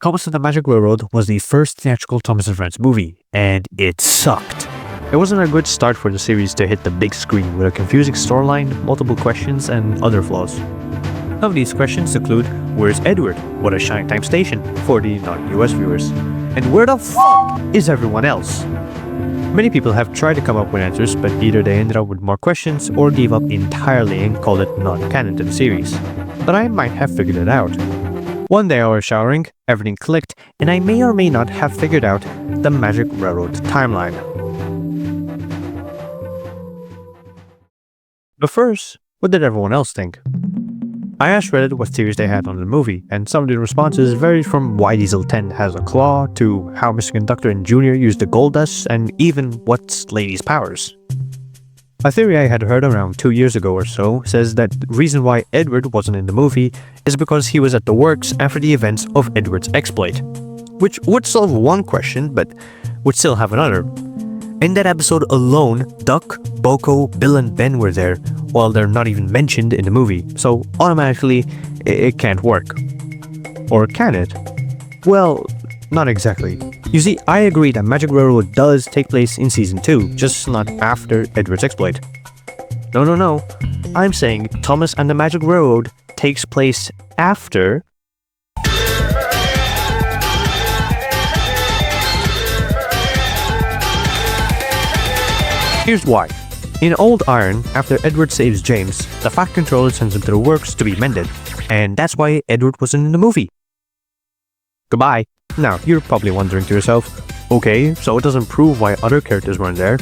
Thomas and the Magic Railroad was the first theatrical Thomas and Friends movie, and it sucked. It wasn't a good start for the series to hit the big screen with a confusing storyline, multiple questions, and other flaws. Some of these questions include, where's Edward? What is Shining Time Station? For the non-US viewers. And where the fuck is everyone else? Many people have tried to come up with answers, but either they ended up with more questions or gave up entirely and called it non-canon to the series. But I might have figured it out. One day I was showering, everything clicked, and I may or may not have figured out the Magic Railroad timeline. But first, what did everyone else think? I asked Reddit what theories they had on the movie, and some of the responses varied from why Diesel 10 has a claw, to how Mr. Conductor and Junior used the gold dust, and even what's Lady's powers. A theory I had heard around 2 years ago or so says that the reason why Edward wasn't in the movie is because he was at the works after the events of Edward's exploit, which would solve one question but would still have another. In that episode alone, Duck, Boko, Bill and Ben were there, while they're not even mentioned in the movie, so automatically it can't work. Or can it? Well, not exactly. You see, I agree that Magic Railroad does take place in Season 2, just not after Edward's exploit. No. I'm saying Thomas and the Magic Railroad takes place after... Here's why. In Old Iron, after Edward saves James, the Fat Controller sends him to the works to be mended, and that's why Edward wasn't in the movie. Goodbye. Now, you're probably wondering to yourself, okay, so it doesn't prove why other characters weren't there.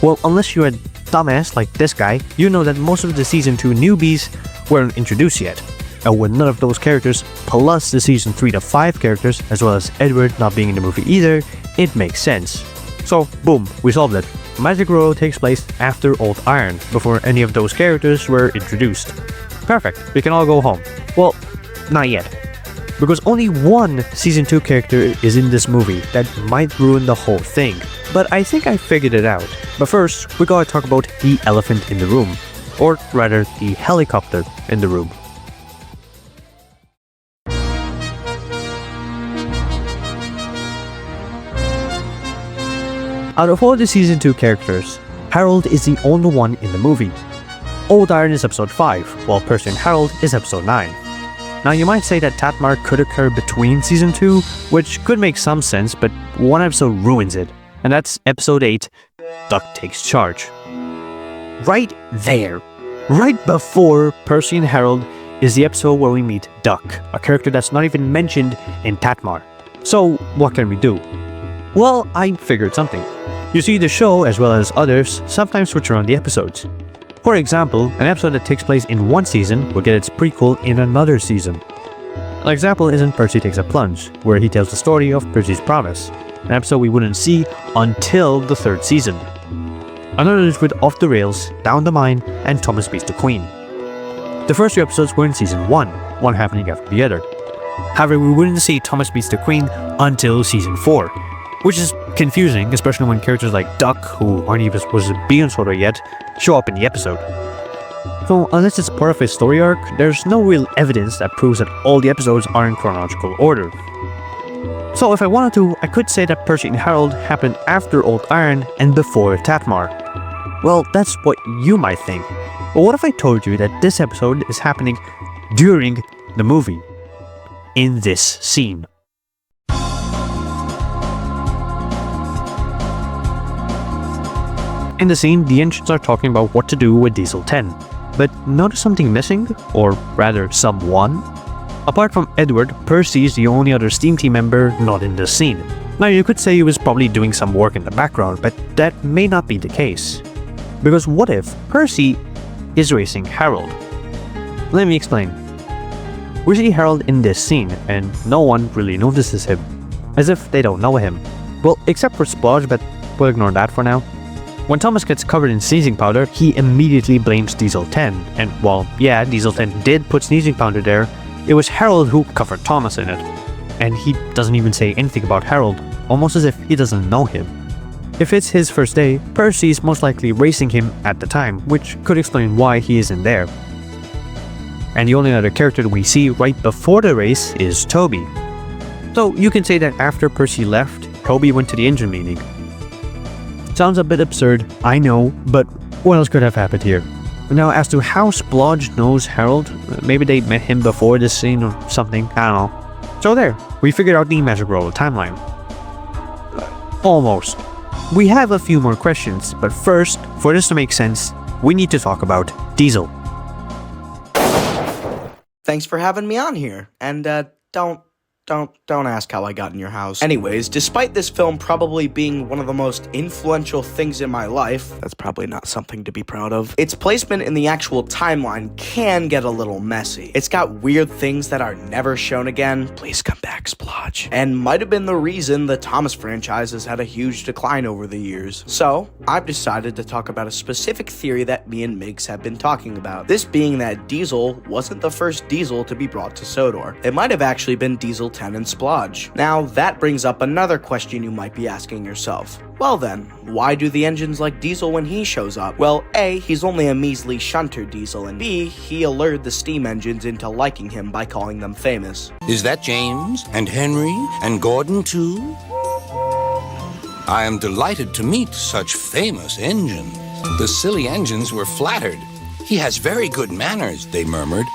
Well, unless you're a dumbass like this guy, you know that most of the Season 2 newbies weren't introduced yet. And with none of those characters, plus the Season 3 to 5 characters, as well as Edward not being in the movie either, it makes sense. So, boom, we solved it. Magic Railroad takes place after Old Iron, before any of those characters were introduced. Perfect, we can all go home. Well, not yet. Because only one Season 2 character is in this movie that might ruin the whole thing. But I think I figured it out. But first, we gotta talk about the elephant in the room. Or rather, the helicopter in the room. Out of all the Season 2 characters, Harold is the only one in the movie. Old Iron is episode 5, while Percy and Harold is episode 9. Now you might say that TATMR could occur between Season 2, which could make some sense, but one episode ruins it, and that's episode 8, Duck Takes Charge. Right there, right before Percy and Harold, is the episode where we meet Duck, a character that's not even mentioned in TATMR. So what can we do? Well, I figured something. You see, the show, as well as others, sometimes switch around the episodes. For example, an episode that takes place in one season will get its prequel in another season. An example is in Percy Takes a Plunge, where he tells the story of Percy's Promise, an episode we wouldn't see until the 3rd season. Another is with Off the Rails, Down the Mine, and Thomas Beats the Queen. The first 2 episodes were in Season 1, one happening after the other. However, we wouldn't see Thomas Beats the Queen until Season 4. Which is confusing, especially when characters like Duck, who aren't even supposed to be on Sora yet, show up in the episode. So unless it's part of a story arc, there's no real evidence that proves that all the episodes are in chronological order. So if I wanted to, I could say that Percy and Harold happened after Old Iron and before TATMR. Well, that's what you might think. But what if I told you that this episode is happening during the movie? In this scene. In the scene, the engines are talking about what to do with Diesel 10. But notice something missing? Or rather, someone? Apart from Edward, Percy is the only other Steam Team member not in the scene. Now you could say he was probably doing some work in the background, but that may not be the case. Because what if Percy is racing Harold? Let me explain. We see Harold in this scene, and no one really notices him. As if they don't know him. Well, except for Splodge, but we'll ignore that for now. When Thomas gets covered in sneezing powder, he immediately blames Diesel 10, and while, yeah, Diesel 10 did put sneezing powder there, it was Harold who covered Thomas in it. And he doesn't even say anything about Harold, almost as if he doesn't know him. If it's his first day, Percy's most likely racing him at the time, which could explain why he isn't there. And the only other character we see right before the race is Toby. So you can say that after Percy left, Toby went to the engine meeting. Sounds a bit absurd, I know, but what else could have happened here? Now, as to how Splodge knows Harold, maybe they met him before this scene or something, I don't know. So there, we figured out the Magic Railroad timeline. Almost. We have a few more questions, but first, for this to make sense, we need to talk about Diesel. Thanks for having me on here, and don't ask how I got in your house. Anyways, despite this film probably being one of the most influential things in my life, that's probably not something to be proud of, its placement in the actual timeline can get a little messy. It's got weird things that are never shown again, please come back Splodge, and might have been the reason the Thomas franchise has had a huge decline over the years. So, I've decided to talk about a specific theory that me and Miggs have been talking about, this being that Diesel wasn't the first Diesel to be brought to Sodor. It might have actually been Diesel 10 and Splodge. Now, that brings up another question you might be asking yourself. Well then, why do the engines like Diesel when he shows up? Well, A, he's only a measly shunter Diesel, and B, he allured the steam engines into liking him by calling them famous. Is that James, and Henry, and Gordon too? I am delighted to meet such famous engines. The silly engines were flattered. He has very good manners, they murmured.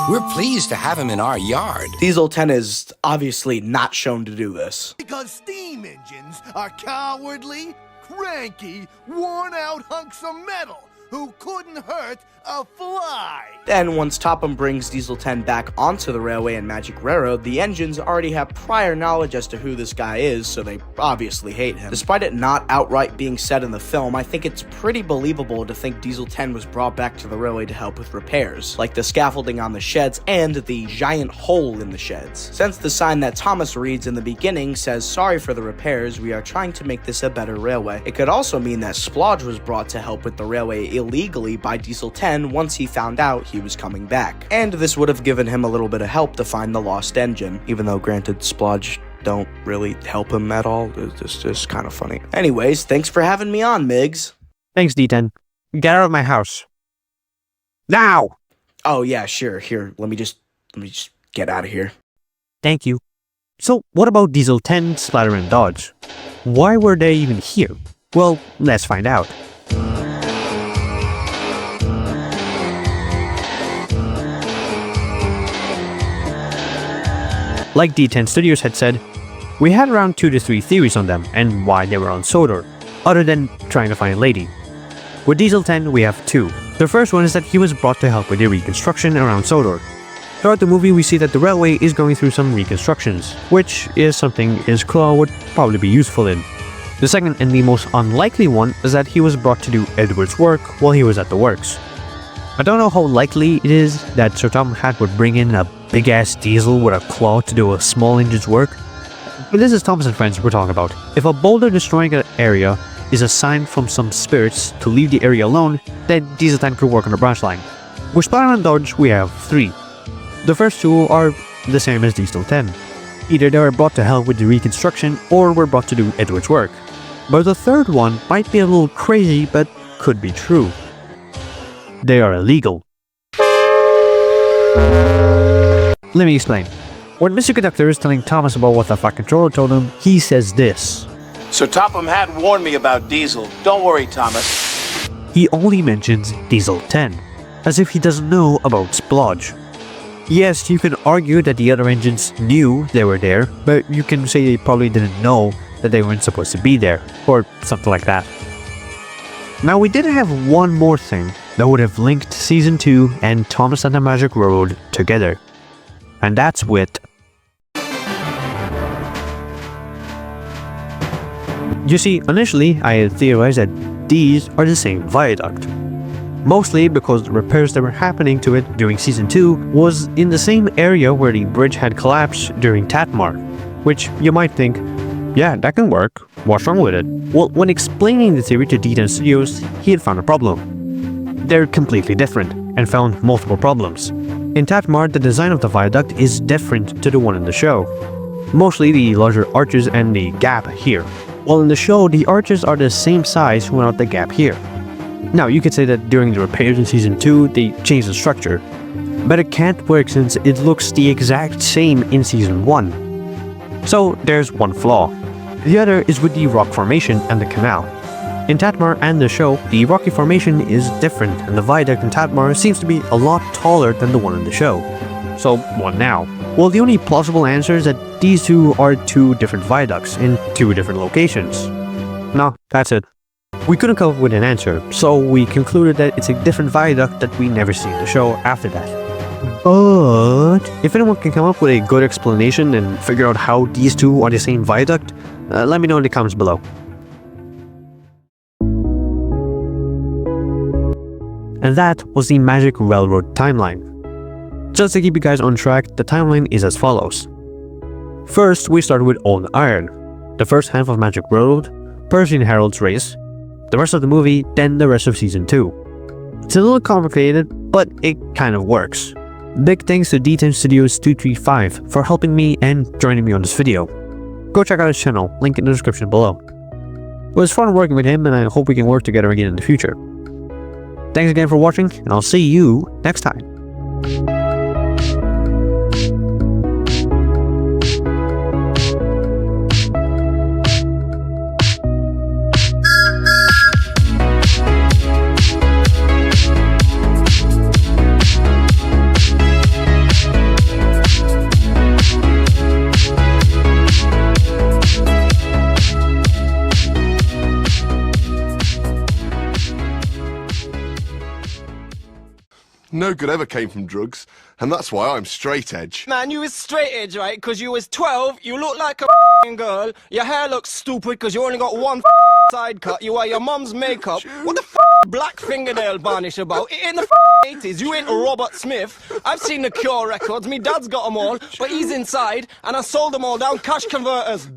We're pleased to have him in our yard. Diesel 10 is obviously not shown to do this. Because steam engines are cowardly, cranky, worn-out hunks of metal who couldn't hurt a fly. Then, once Topham brings Diesel 10 back onto the railway and Magic Railroad, the engines already have prior knowledge as to who this guy is, so they obviously hate him. Despite it not outright being said in the film, I think it's pretty believable to think Diesel 10 was brought back to the railway to help with repairs, like the scaffolding on the sheds and the giant hole in the sheds. Since the sign that Thomas reads in the beginning says, "Sorry for the repairs, we are trying to make this a better railway," it could also mean that Splodge was brought to help with the railway illegally by Diesel 10 once he found out he was coming back. And this would have given him a little bit of help to find the lost engine, even though granted Splodge don't really help him at all. It's just kind of funny. Anyways, thanks for having me on, Miggs. Thanks, D10. Get out of my house. Now! Oh yeah, sure. Here, let me just get out of here. Thank you. So, what about Diesel 10, Splatter, and Dodge? Why were they even here? Well, let's find out. Like D10Studios had said, we had around 2 to 3 theories on them and why they were on Sodor, other than trying to find a lady. With Diesel 10, we have 2. The first one is that he was brought to help with the reconstruction around Sodor. Throughout the movie, we see that the railway is going through some reconstructions, which is something his claw would probably be useful in. The second and the most unlikely one is that he was brought to do Edward's work while he was at the works. I don't know how likely it is that Sir Tom Hatt would bring in a big-ass Diesel with a claw to do a small engine's work, but this is Thomas and Friends we're talking about. If a boulder destroying an area is a sign from some spirits to leave the area alone, then Diesel 10 could work on the branch line. With Splatter and Dodge, we have 3. The first 2 are the same as Diesel 10. Either they were brought to help with the reconstruction or were brought to do Edward's work. But the third one might be a little crazy, but could be true. They are illegal. Let me explain. When Mr. Conductor is telling Thomas about what the Flight Controller told him, he says this. Sir Topham Hatt warned me about Diesel. Don't worry, Thomas. He only mentions Diesel 10, as if he doesn't know about Splodge. Yes, you can argue that the other engines knew they were there, but you can say they probably didn't know that they weren't supposed to be there, or something like that. Now, we did have one more thing that would have linked Season 2 and Thomas and the Magic Railroad together, and that's with... You see, initially I had theorized that these are the same viaduct. Mostly because the repairs that were happening to it during Season 2 was in the same area where the bridge had collapsed during TATMR, which you might think, yeah, that can work, what's wrong with it? Well, when explaining the theory to D10Studios, he had found a problem. They're completely different, and found multiple problems. In TATMR, the design of the viaduct is different to the one in the show. Mostly the larger arches and the gap here. While in the show, the arches are the same size without the gap here. Now, you could say that during the repairs in Season 2, they changed the structure. But it can't work since it looks the exact same in Season 1. So there's one flaw. The other is with the rock formation and the canal. In TATMR and the show, the rocky formation is different, and the viaduct in TATMR seems to be a lot taller than the one in the show. So what now? Well, the only plausible answer is that these two are two different viaducts in two different locations. No, that's it. We couldn't come up with an answer, so we concluded that it's a different viaduct that we never see in the show after that. But if anyone can come up with a good explanation and figure out how these two are the same viaduct, let me know in the comments below. And that was the Magic Railroad timeline. Just to keep you guys on track, the timeline is as follows. First, we started with Old Iron, the first half of Magic Railroad, Percy and Harold's race, the rest of the movie, then the rest of Season 2. It's a little complicated, but it kind of works. Big thanks to D10Studios235 for helping me and joining me on this video. Go check out his channel, link in the description below. It was fun working with him, and I hope we can work together again in the future. Thanks again for watching, and I'll see you next time. No good ever came from drugs, and that's why I'm straight edge. Man, you was straight edge, right? Because you was 12, you look like a girl, your hair looks stupid because you only got one side cut, you wear your mum's makeup. What the black fingernail varnish about? In the 80s, you ain't Robert Smith. I've seen the Cure records, me dad's got them all, but he's inside, and I sold them all down cash converters.